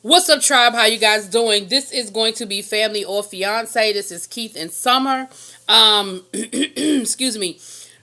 What's up, tribe? How you guys doing? This is going to be Family or Fiance. This is Keith and Summer. Excuse me.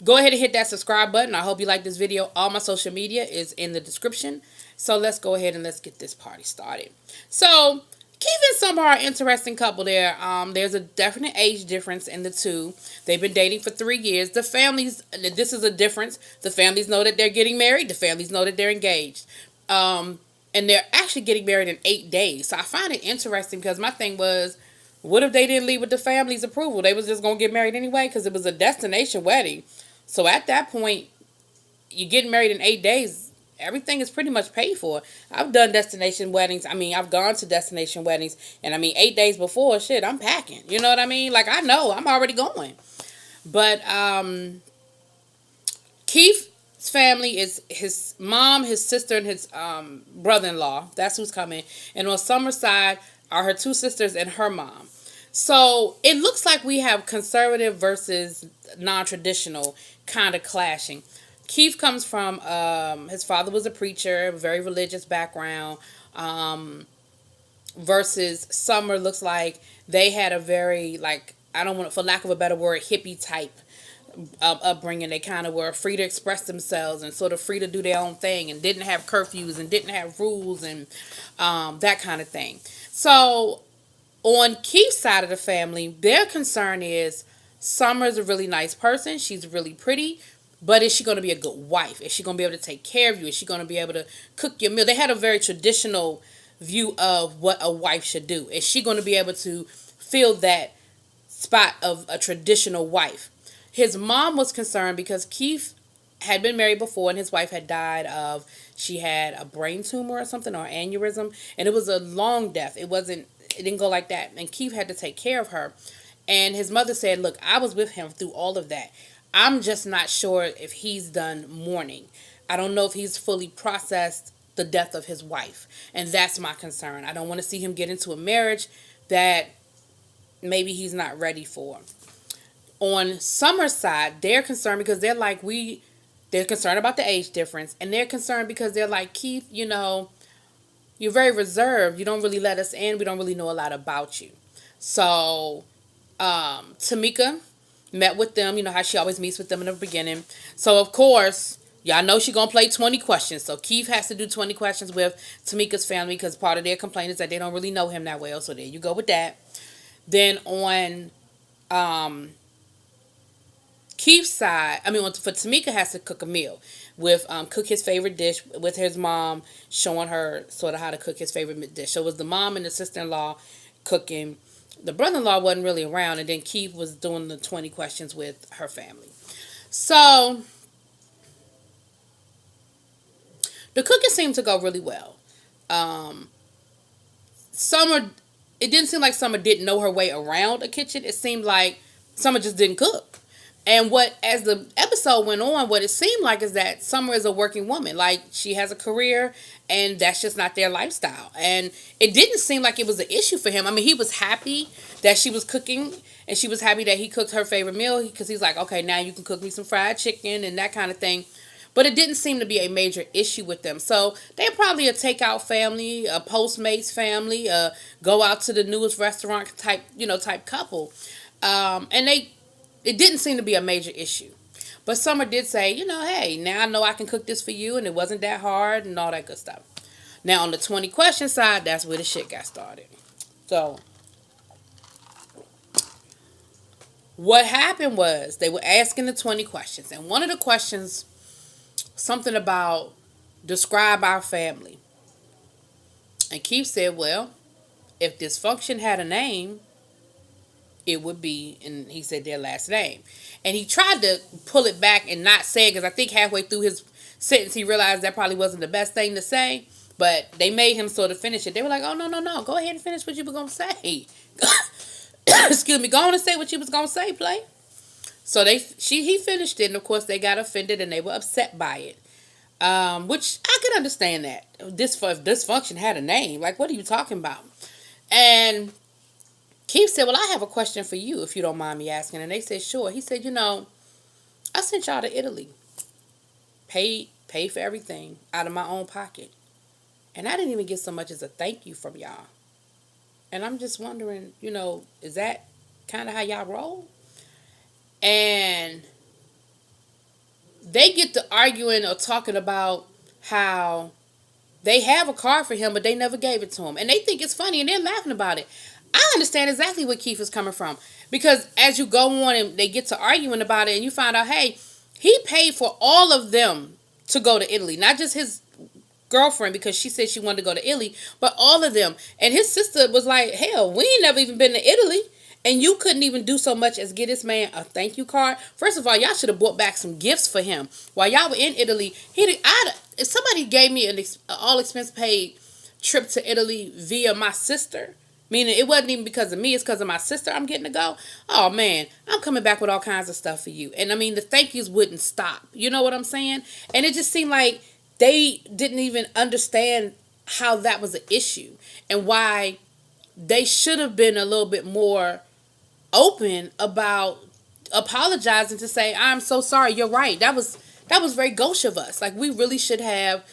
Go ahead and hit that subscribe button. I hope you like this video. All my social media is in the description. So let's go ahead and let's get this party started. So Keith and Summer are an interesting couple there. There's a definite age difference in the two. They've been dating for 3 years. The families, this is a difference. The families know that they're getting married. The families know that they're engaged. And they're actually getting married in 8 days. So I find it interesting because my thing was, what if they didn't leave with the family's approval? They was just going to get married anyway because it was a destination wedding. So at that point, you're getting married in 8 days. Everything is pretty much paid for. I've done destination weddings. I've gone to destination weddings. And 8 days before, shit, I'm packing. You know what I mean? Like, I know. I'm already going. But Keith's family is his mom, his sister, and his brother-in-law. That's who's coming. And on Summer's side are her 2 sisters and her mom. So it looks like we have conservative versus non-traditional kind of clashing. Keith comes from, his father was a preacher, very religious background, versus Summer looks like they had a very, like, I don't want, for lack of a better word, hippie type upbringing. They kind of were free to express themselves and sort of free to do their own thing and didn't have curfews and didn't have rules and that kind of thing. So on Keith's side of the family, their concern is Summer's a really nice person. She's really pretty. But is she going to be a good wife? Is she going to be able to take care of you? Is she going to be able to cook your meal? They had a very traditional view of what a wife should do. Is she going to be able to fill that spot of a traditional wife? His mom was concerned because Keith had been married before and his wife had died of, she had a brain tumor or something, or aneurysm, and it was a long death. It didn't go like that. And Keith had to take care of her. And his mother said, look, I was with him through all of that. I'm just not sure if he's done mourning. I don't know if he's fully processed the death of his wife. And that's my concern. I don't want to see him get into a marriage that maybe he's not ready for. On Summer's side, they're concerned because they're like, they're concerned about the age difference. And they're concerned because they're like, Keith, you're very reserved. You don't really let us in. We don't really know a lot about you. So, Tamika met with them. You know how she always meets with them in the beginning. So, of course, y'all know she's going to play 20 questions. So, Keith has to do 20 questions with Tamika's family because part of their complaint is that they don't really know him that well. So, there you go with that. Then on Keith's side, for Tamika has to cook a meal with, cook his favorite dish with his mom, showing her sort of how to cook his favorite dish. So, it was the mom and the sister-in-law cooking. The brother-in-law wasn't really around, and then Keith was doing the 20 questions with her family. So, the cooking seemed to go really well. Summer, it didn't seem like Summer didn't know her way around a kitchen. It seemed like Summer just didn't cook. And as the episode went on, what it seemed like is that Summer is a working woman. Like, she has a career, and that's just not their lifestyle. And it didn't seem like it was an issue for him. He was happy that she was cooking, and she was happy that he cooked her favorite meal, because he's like, okay, now you can cook me some fried chicken and that kind of thing. But it didn't seem to be a major issue with them. So they're probably a takeout family, a Postmates family, a go out to the newest restaurant type couple. And it didn't seem to be a major issue. But Summer did say, hey, now I know I can cook this for you, and it wasn't that hard and all that good stuff. Now, on the 20 question side, that's where the shit got started. So, what happened was they were asking the 20 questions. And one of the questions, something about describe our family. And Keith said, well, if dysfunction had a name, it would be, and he said their last name. And he tried to pull it back and not say it, because I think halfway through his sentence he realized that probably wasn't the best thing to say. But they made him sort of finish it. They were like, oh, no. Go ahead and finish what you were going to say. Excuse me. Go on and say what you was going to say, play. So he finished it, and of course they got offended and they were upset by it. Which I could understand that. Dysfunction had a name. Like, what are you talking about? And Keith said, well, I have a question for you, if you don't mind me asking. And they said, sure. He said, I sent y'all to Italy. Paid for everything out of my own pocket. And I didn't even get so much as a thank you from y'all. And I'm just wondering, is that kind of how y'all roll? And they get to arguing or talking about how they have a car for him, but they never gave it to him. And they think it's funny and they're laughing about it. I understand exactly where Keith is coming from. Because as you go on and they get to arguing about it and you find out, hey, he paid for all of them to go to Italy. Not just his girlfriend because she said she wanted to go to Italy, but all of them. And his sister was like, hell, we ain't never even been to Italy. And you couldn't even do so much as get this man a thank you card. First of all, y'all should have bought back some gifts for him while y'all were in Italy. If somebody gave me an all expense paid trip to Italy via my sister, meaning it wasn't even because of me, it's because of my sister I'm getting to go. Oh man, I'm coming back with all kinds of stuff for you. And I mean, the thank yous wouldn't stop. You know what I'm saying? And it just seemed like they didn't even understand how that was an issue and why they should have been a little bit more open about apologizing to say, I'm so sorry, you're right. That was very gauche of us. Like, we really should have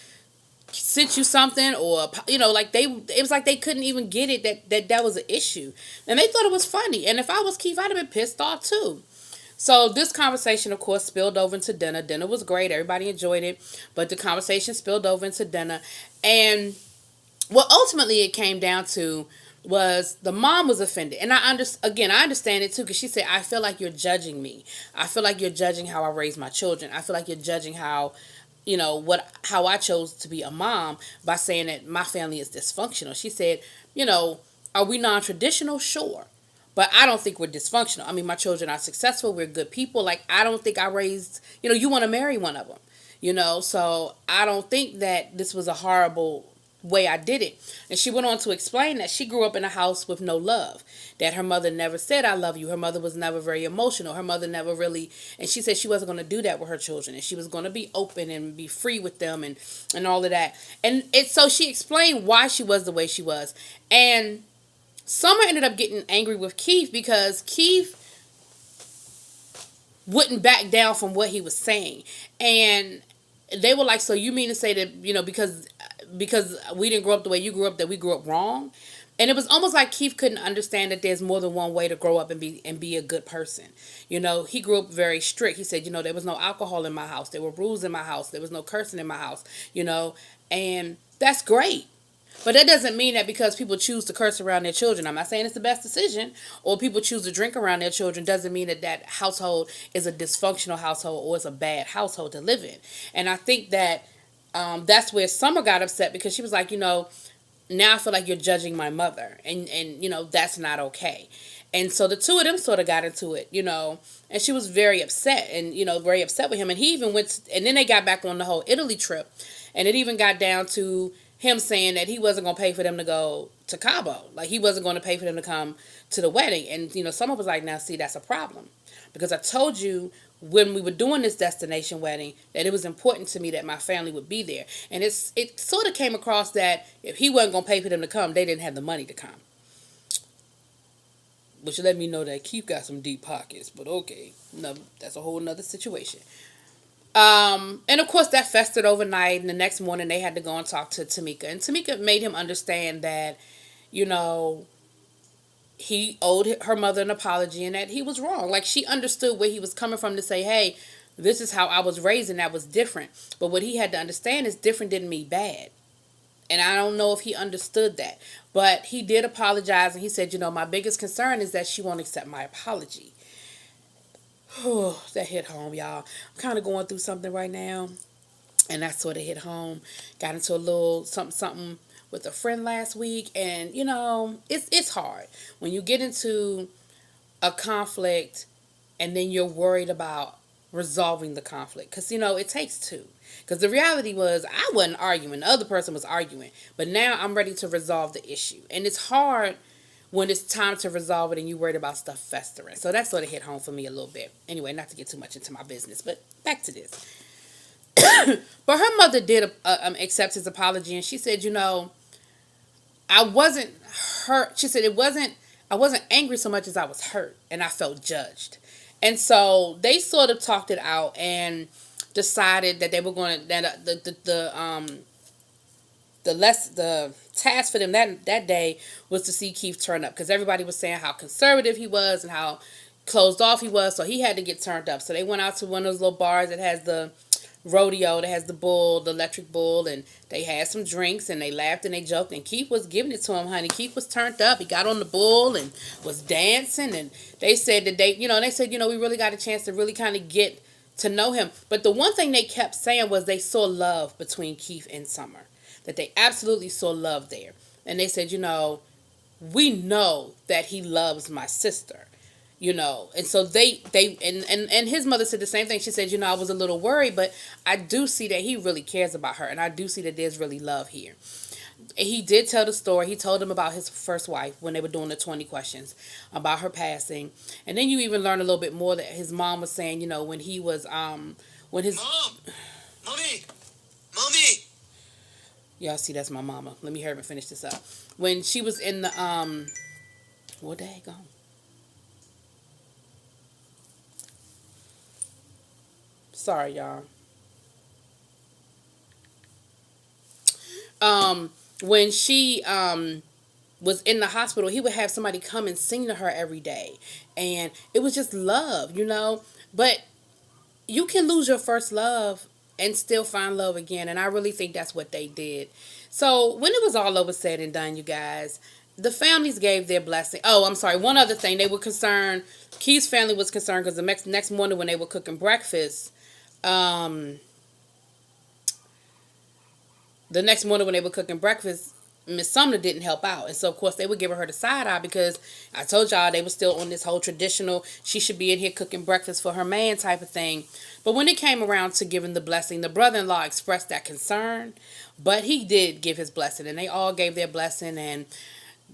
sent you something, or like it was like they couldn't even get it that was an issue. And they thought it was funny. And if I was Keith, I'd have been pissed off too. So this conversation, of course, spilled over into dinner. Dinner was great. Everybody enjoyed it. But the conversation spilled over into dinner. And what ultimately it came down to was the mom was offended. And I understand it too, because she said, I feel like you're judging me. I feel like you're judging how I raise my children. I feel like you're judging how I chose to be a mom by saying that my family is dysfunctional. She said, are we non-traditional? Sure. But I don't think we're dysfunctional. I mean, my children are successful. We're good people. Like, I don't think I raised, you want to marry one of them, so I don't think that this was a horrible way I did it. And she went on to explain that she grew up in a house with no love, that her mother never said, I love you. Her mother was never very emotional. Her mother never really, and she said she wasn't going to do that with her children, and she was going to be open and be free with them and all of that. And so she explained why she was the way she was. And Summer ended up getting angry with Keith because Keith wouldn't back down from what he was saying. And they were like, so you mean to say that, because we didn't grow up the way you grew up, that we grew up wrong? And it was almost like Keith couldn't understand that there's more than one way to grow up and be a good person. He grew up very strict. He said, there was no alcohol in my house. There were rules in my house. There was no cursing in my house, and that's great. But that doesn't mean that because people choose to curse around their children, I'm not saying it's the best decision, or people choose to drink around their children, doesn't mean that household is a dysfunctional household or it's a bad household to live in. And I think that that's where Summer got upset, because she was like, now I feel like you're judging my mother, and that's not okay. And so the two of them sort of got into it, and she was very upset and, very upset with him. And he even and then they got back on the whole Italy trip, and it even got down to him saying that he wasn't going to pay for them to go to Cabo. Like, he wasn't going to pay for them to come to the wedding. And, someone was like, now, see, that's a problem. Because I told you when we were doing this destination wedding that it was important to me that my family would be there. And it sort of came across that if he wasn't going to pay for them to come, they didn't have the money to come. Which let me know that Keith got some deep pockets. But okay, no, that's a whole nother situation. And of course that festered overnight, and the next morning they had to go and talk to Tamika, and Tamika made him understand that, he owed her mother an apology and that he was wrong. Like, she understood where he was coming from to say, hey, this is how I was raised and that was different. But what he had to understand is different didn't mean bad. And I don't know if he understood that, but he did apologize, and he said, my biggest concern is that she won't accept my apology. Oh, that hit home, y'all. I'm kind of going through something right now, and that sort of hit home. Got into a little something with a friend last week, and it's hard when you get into a conflict and then you're worried about resolving the conflict, because it takes two. Because the reality was, I wasn't arguing, the other person was arguing, but now I'm ready to resolve the issue, and it's hard when it's time to resolve it and you're worried about stuff festering. So that sort of hit home for me a little bit. Anyway, not to get too much into my business, but back to this. But her mother did accept his apology, and she said, I wasn't hurt. She said, I wasn't angry so much as I was hurt, and I felt judged. And so they sort of talked it out and decided that they were going to, that the the task for them that day was to see Keith turn up, because everybody was saying how conservative he was and how closed off he was, so he had to get turned up. So they went out to one of those little bars that has the rodeo, that has the bull, the electric bull, and they had some drinks and they laughed and they joked, and Keith was giving it to him, honey. Keith was turned up. He got on the bull and was dancing, and they said that we really got a chance to really kind of get to know him. But the one thing they kept saying was they saw love between Keith and Summer, that they absolutely saw love there. And they said, we know that he loves my sister. And so and his mother said the same thing. She said, I was a little worried, but I do see that he really cares about her, and I do see that there's really love here. And he did tell the story. He told him about his first wife when they were doing the 20 questions about her passing. And then you even learn a little bit more that his mom was saying, when he was when his mommy. Y'all see, that's my mama. Let me hurry and finish this up. When she was in the well, daggone. Sorry, y'all. When she was in the hospital, he would have somebody come and sing to her every day, and it was just love, But you can lose your first love and still find love again, and I really think that's what they did. So when it was all over, said and done, you guys, the families gave their blessing. Oh, I'm sorry. One other thing, they were concerned. Keith's family was concerned because the next morning when they were cooking breakfast. The next morning when they were cooking breakfast, Miss Sumner didn't help out. And so, of course, they were giving her the side eye because I told y'all they were still on this whole traditional, she should be in here cooking breakfast for her man type of thing. But when it came around to giving the blessing, the brother-in-law expressed that concern, but he did give his blessing, and they all gave their blessing, and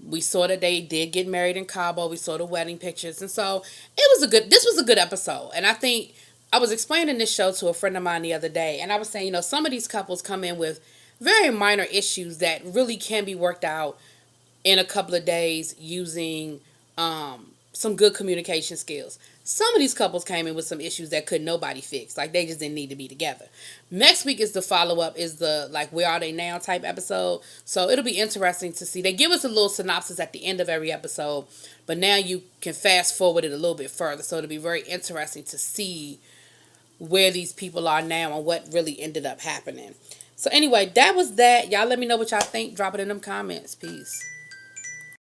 we saw that they did get married in Cabo. We saw the wedding pictures. And so this was a good episode. And I think I was explaining this show to a friend of mine the other day, and I was saying, some of these couples come in with very minor issues that really can be worked out in a couple of days using some good communication skills. Some of these couples came in with some issues that could nobody fix. Like, they just didn't need to be together. Next week is the follow-up, is the, where are they now type episode. So it'll be interesting to see. They give us a little synopsis at the end of every episode, but now you can fast forward it a little bit further. So it'll be very interesting to see where these people are now and what really ended up happening. So anyway, that was that. Y'all let me know what y'all think. Drop it in them comments. Peace.